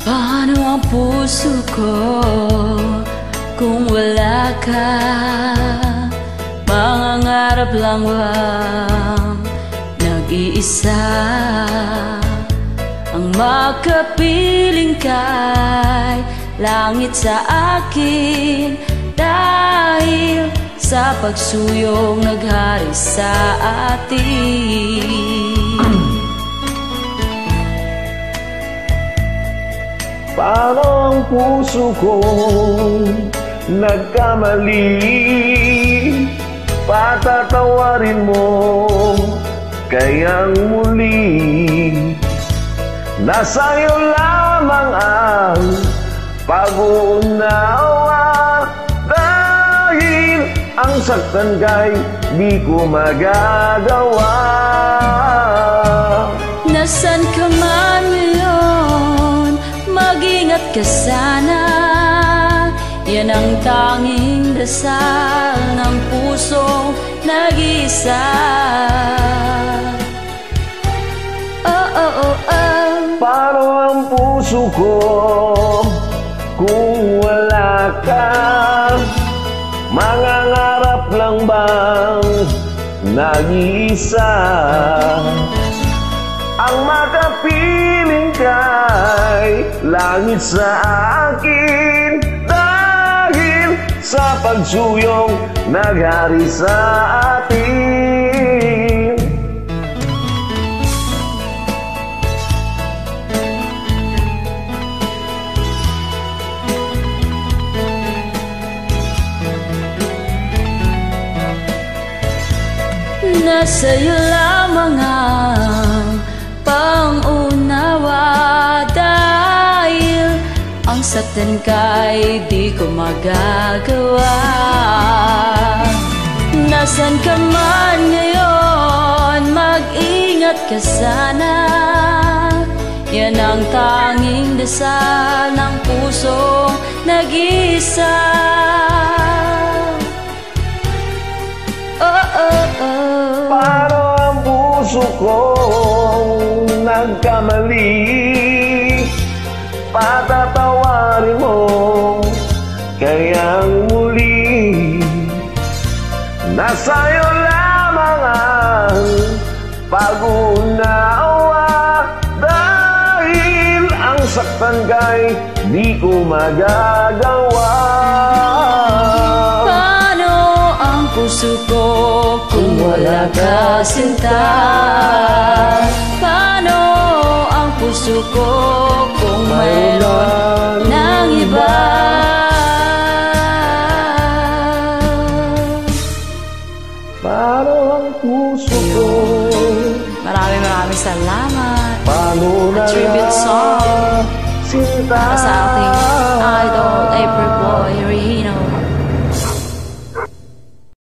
Paano ang puso ko kung wala ka? Mangangarap lang bang nag-iisa ang makapiling kay langit sa akin, dahil sa pagsuyong naghari sa atin. Paano ang puso kong nagkamali? Patatawarin mo kayang muli. Nasa'yo lamang ang pag-uunawa, dahil ang saktan kay di ko magagawa. Nasaan ka man ngayon, mag-ingat ka sana. Yan ang tanging dasal ng pusong nag-iisa. Oh, oh, oh, oh. Paano ang puso ko kung wala ka? Mangangarap lang bang nag-iisa ang makapiling kay langit sa akin, dahil sa pagsuyong naghari sa atin. Nasa'yo lamang ang pang-unawa, dahil ang saktan kay di ko magagawa. Nasaan ka man ngayon, mag-ingat ka sana. Yan ang tanging dasal ng pusong nag-iisa. Oh, oh, oh. Paano ang puso kong nagkamali? Patatawarin mo kayang muli. Nasa'yo lamang ang pag-unawa, dahil ang saktan kay di ko magagawa. Paano ang puso ko kung wala ka, sinta? Paano ang puso ko kung mayroon ng iba? Paano ang puso ko? Maraming salamat. Paano na tribute song sinta? para sa ating idol April Boy.